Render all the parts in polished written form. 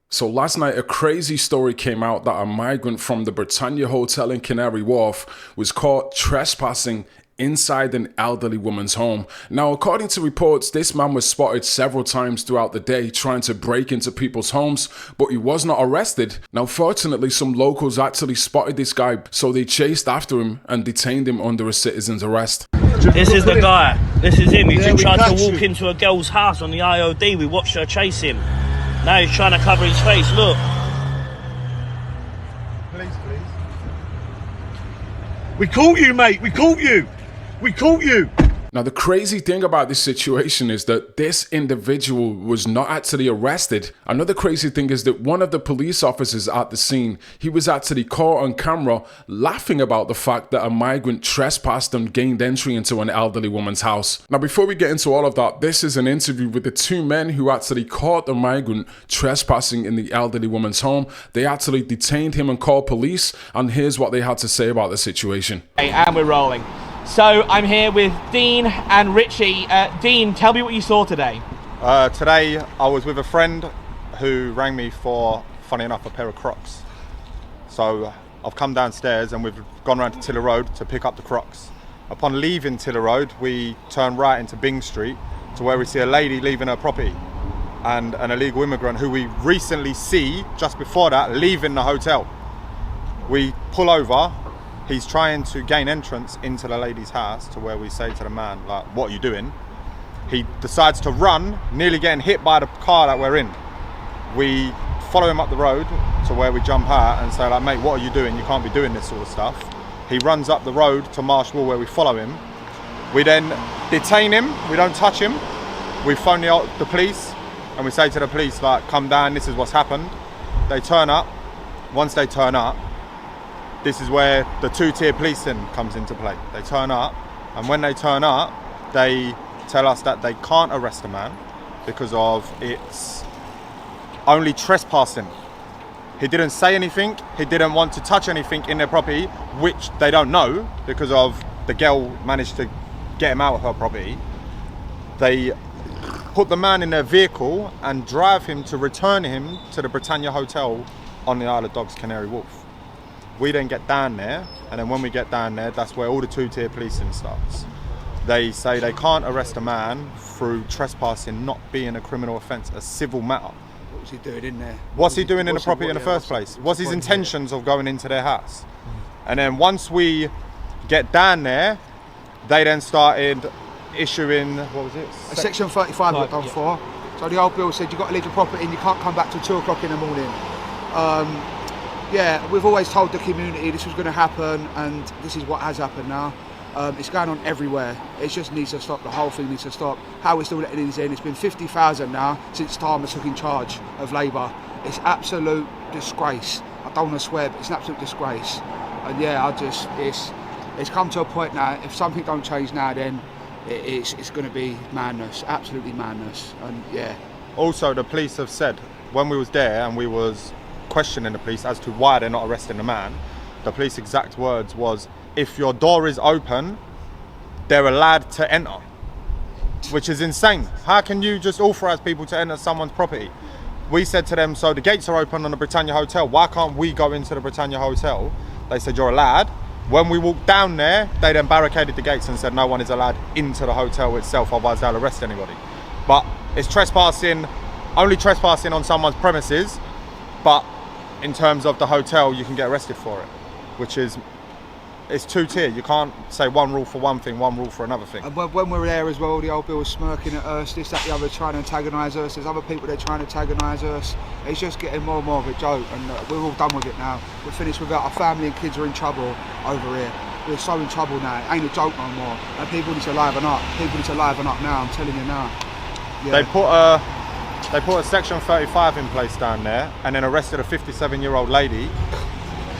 So last night, a crazy story came out that a migrant from the Britannia Hotel in Canary Wharf was caught trespassing inside an elderly woman's home. Now, according to reports, this man was spotted several times throughout the day trying to break into people's homes, but he was not arrested. Now, fortunately, some locals actually spotted this guy, so they chased after him and detained him under a citizen's arrest. This is the guy. This is him. He just tried to walk into a girl's house on the IOD. We watched her chase him. Now he's trying to cover his face. Look. Please. We caught you, mate. We caught you. We caught you. Now, the crazy thing about this situation is that this individual was not actually arrested. Another crazy thing is that one of the police officers at the scene, he was actually caught on camera laughing about the fact that a migrant trespassed and gained entry into an elderly woman's house. Now, before we get into all of that, this is an interview with the two men who actually caught the migrant trespassing in the elderly woman's home. They actually detained him and called police, and here's what they had to say about the situation. Okay, and we're rolling. So I'm here with Dean and Richie. Dean, tell me what you saw today. Today I was with a friend who rang me for, funny enough, a pair of Crocs. So I've come downstairs and we've gone round to Tiller Road to pick up the Crocs. Upon leaving Tiller Road, we turn right into Bing Street to where we see a lady leaving her property and an illegal immigrant who we recently see just before that leaving the hotel. We pull over. He's trying to gain entrance into the lady's house to where we say to the man, like, what are you doing? He decides to run, nearly getting hit by the car that we're in. We follow him up the road to where we jump out and say, like, mate, what are you doing? You can't be doing this sort of stuff. He runs up the road to Marshall where we follow him. We then detain him, we don't touch him. We phone the police and we say to the police, like, come down, this is what's happened. They turn up. Once they turn up, this is where the two-tier policing comes into play. They turn up, and when they turn up, they tell us that they can't arrest a man because of it's only trespassing. He didn't say anything. He didn't want to touch anything in their property, which they don't know because of the girl managed to get him out of her property. They put the man in their vehicle and drive him to return him to the Britannia Hotel on the Isle of Dogs, Canary Wharf. We then get down there, and then when we get down there, that's where all the two-tier policing starts. They say they can't arrest a man through trespassing not being a criminal offence, a civil matter. What was he doing in there? What's he doing in the property in the first place? What's his intentions of going into their house? And then once we get down there, they then started issuing, what was it? A Section 35 got done for. So the old bill said you've got to leave the property and you can't come back till 2 o'clock in the morning. Yeah, we've always told the community this was going to happen, and this is what has happened now. It's going on everywhere. It just needs to stop. The whole thing needs to stop. How we're still letting these in. It's been 50,000 now since Starmer took in charge of Labour. It's absolute disgrace. I don't want to swear, but it's an absolute disgrace. And yeah, it's come to a point now. If something don't change now, then it's going to be madness. Absolutely madness. And yeah. Also, the police have said when we was there and we was questioning the police as to why they're not arresting the man, the police exact words was, if your door is open, they're allowed to enter, which is insane. How can you just authorize people to enter someone's property? We said to them, so the gates are open on the Britannia Hotel, why can't we go into the Britannia Hotel? They said, you're allowed. When we walked down there, they then barricaded the gates and said no one is allowed into the hotel itself, otherwise they'll arrest anybody. But it's trespassing, only trespassing on someone's premises, but in terms of the hotel, you can get arrested for it, which is, it's two-tier. You can't say one rule for one thing, one rule for another thing. And when we were there as well, the old bill was smirking at us, this, that, the other, trying to antagonise us. There's other people that are trying to antagonise us. It's just getting more and more of a joke, and we're all done with it now. We're finished with it. Our family and kids are in trouble over here. We're so in trouble now. It ain't a joke no more. And people need to liven up. People need to liven up now, I'm telling you now. Yeah. They put a Section 35 in place down there and then arrested a 57-year-old lady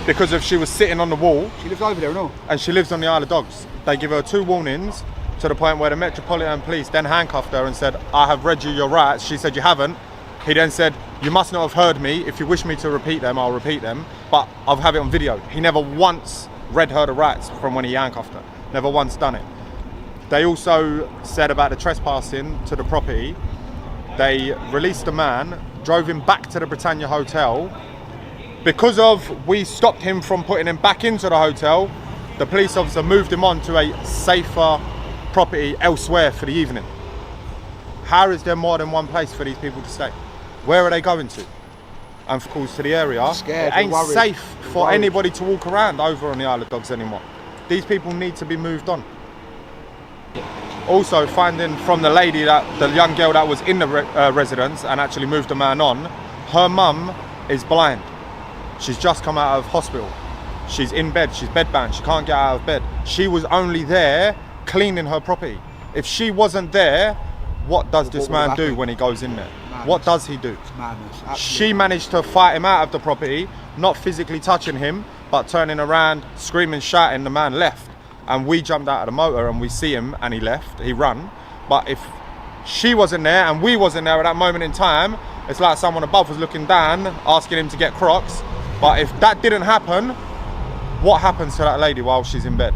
because of she was sitting on the wall. She lives over there and all. And she lives on the Isle of Dogs. They give her 2 warnings to the point where the Metropolitan Police then handcuffed her and said, I have read you your rights. She said, you haven't. He then said, you must not have heard me. If you wish me to repeat them, I'll repeat them. But I'll have it on video. He never once read her the rights from when he handcuffed her. Never once done it. They also said about the trespassing to the property, they released a man drove him back to the Britannia Hotel. Because of we stopped him from putting him back into the hotel, the police officer moved him on to a safer property elsewhere for the evening. How is there more than one place for these people to stay? Where are they going to? And of course to the area. Scared, it ain't worried. safe for anybody to walk around over on the Isle of Dogs anymore. These people need to be moved on. Also finding from the lady, that the young girl that was in the residence and actually moved the man on, her mum is blind. She's just come out of hospital. She's in bed, she's bedbound, she can't get out of bed. She was only there cleaning her property. If she wasn't there, what does this man do when he goes in there? Madness. What does he do? Madness. She managed to fight him out of the property, not physically touching him, but turning around, screaming, shouting, the man left. And we jumped out of the motor and we see him and he left, he ran. But if she wasn't there and we wasn't there at that moment in time, it's like someone above was looking down, asking him to get Crocs. But if that didn't happen, what happens to that lady while she's in bed?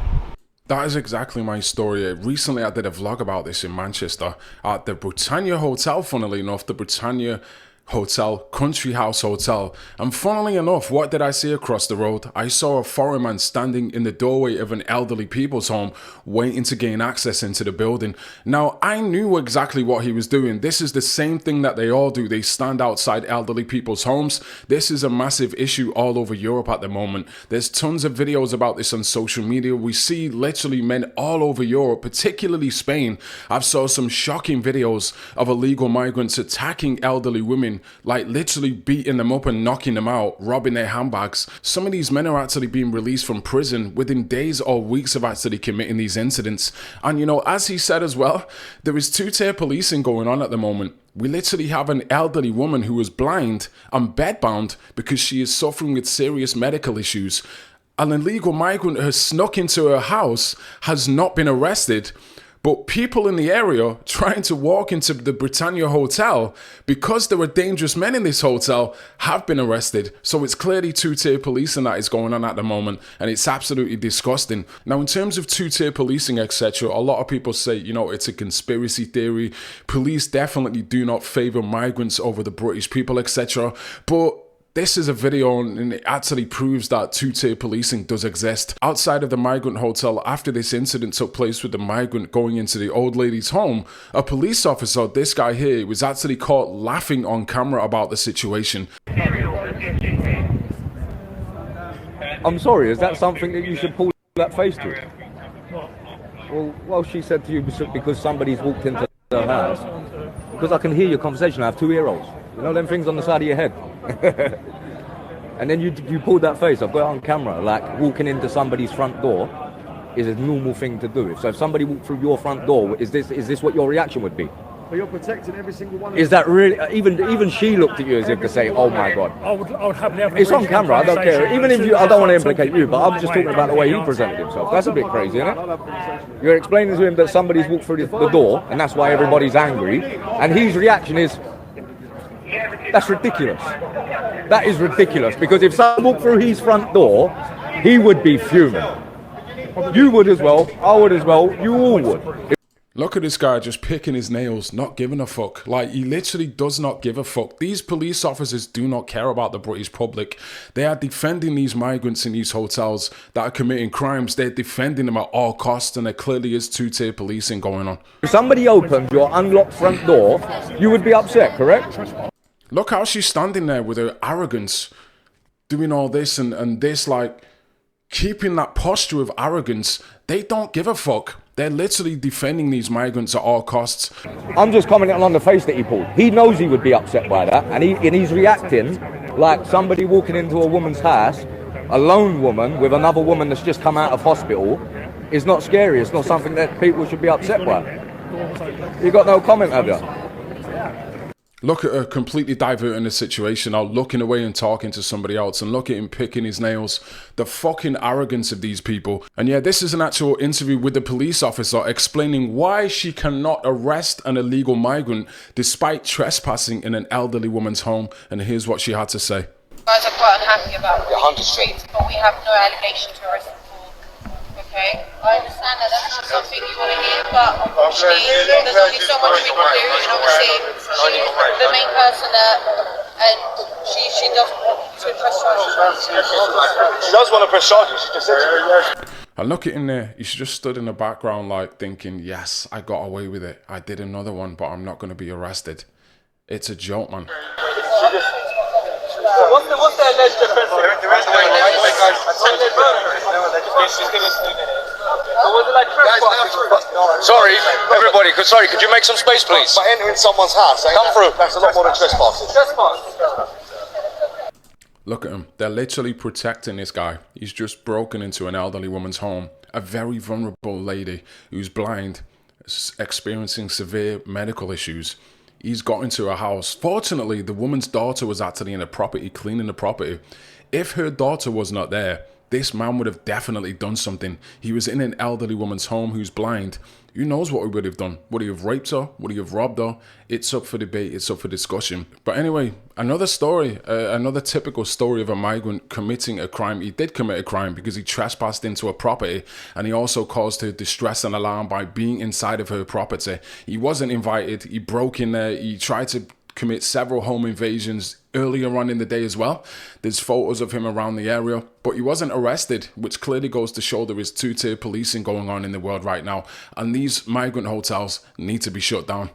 That is exactly my story. Recently I did a vlog about this in Manchester at the Britannia Hotel, funnily enough, the Britannia Hotel, Country House Hotel. And funnily enough, what did I see across the road? I saw a foreign man standing in the doorway of an elderly people's home waiting to gain access into the building. Now, I knew exactly what he was doing. This is the same thing that they all do. They stand outside elderly people's homes. This is a massive issue all over Europe at the moment. There's tons of videos about this on social media. We see literally men all over Europe, particularly Spain. I've saw some shocking videos of illegal migrants attacking elderly women, like literally beating them up and knocking them out, robbing their handbags. Some of these men are actually being released from prison within days or weeks of actually committing these incidents. And you know, as he said as well, there is two-tier policing going on at the moment. We literally have an elderly woman who is blind and bedbound because she is suffering with serious medical issues. An illegal migrant who has snuck into her house has not been arrested. But people in the area trying to walk into the Britannia Hotel, because there were dangerous men in this hotel, have been arrested. So it's clearly two-tier policing that is going on at the moment, and it's absolutely disgusting. Now, in terms of two-tier policing, etc., a lot of people say, you know, it's a conspiracy theory. Police definitely do not favor migrants over the British people, etc. But this is a video and it actually proves that two-tier policing does exist. Outside of the Migrant Hotel, after this incident took place with the migrant going into the old lady's home, a police officer, this guy here, was actually caught laughing on camera about the situation. I'm sorry, is that something that you should pull that face to? Well, she said to you because somebody's walked into the house. Because I can hear your conversation, I have 2 ear holes. You know them things on the side of your head? And then you pulled that face. I've got it on camera. Like walking into somebody's front door is a normal thing to do. So if somebody walked through your front door, is this what your reaction would be? But you're protecting every single one of Is that really? Even she looked at you as if to say, "Oh my God." I would happily have It's on camera. I don't care. Even if I don't want to implicate you, but I'm just talking about the way he presented himself. That's a bit crazy, isn't it? You're explaining to him that somebody's walked through the door, and that's why everybody's angry, and his reaction is, "That's ridiculous. That is ridiculous." Because if someone walked through his front door, he would be fuming. You would as well. I would as well. You all would. Look at this guy just picking his nails, not giving a fuck. Like, he literally does not give a fuck. These police officers do not care about the British public. They are defending these migrants in these hotels that are committing crimes. They're defending them at all costs, and there clearly is two-tier policing going on. If somebody opened your unlocked front door, you would be upset, correct? Look how she's standing there with her arrogance, doing all this and this, like, keeping that posture of arrogance. They don't give a fuck. They're literally defending these migrants at all costs. I'm just commenting on the face that he pulled. He knows he would be upset by that, and he's reacting like somebody walking into a woman's house, a lone woman with another woman that's just come out of hospital, is not scary. It's not something that people should be upset by. You got no comment, have you? Look at her completely diverting the situation out, looking away and talking to somebody else, and look at him picking his nails. The fucking arrogance of these people. And yeah, this is an actual interview with the police officer explaining why she cannot arrest an illegal migrant despite trespassing in an elderly woman's home. And here's what she had to say. You guys are quite unhappy about what the streets, but we have no allegation to arrest them for. Okay, I understand that that's not something you want to hear, but unfortunately, there's only so much we can do, and obviously, she's the main person that and she doesn't want to press charges. She does want to press charges. She just said to me. And look at him there. He's just stood in the background like thinking, yes, I got away with it. I did another one, but I'm not going to be arrested. It's a joke, man. What's the alleged offence? Sorry, everybody. Sorry, could you make some space, please? By entering someone's house, come through. That's a lot more than trespassing. Look at him. They're literally protecting this guy. He's just broken into an elderly woman's home. A very vulnerable lady who's blind, experiencing severe medical issues. He's got into her house. Fortunately, the woman's daughter was actually in the property, cleaning the property. If her daughter was not there, this man would have definitely done something. He was in an elderly woman's home who's blind. Who knows what he would have done? Would he have raped her? Would he have robbed her? It's up for debate. It's up for discussion. But anyway, another story, another typical story of a migrant committing a crime. He did commit a crime because he trespassed into a property, and he also caused her distress and alarm by being inside of her property. He wasn't invited. He broke in there. He tried to commit several home invasions earlier on in the day as well. There's photos of him around the area, but he wasn't arrested, which clearly goes to show there is two-tier policing going on in the world right now, and these migrant hotels need to be shut down.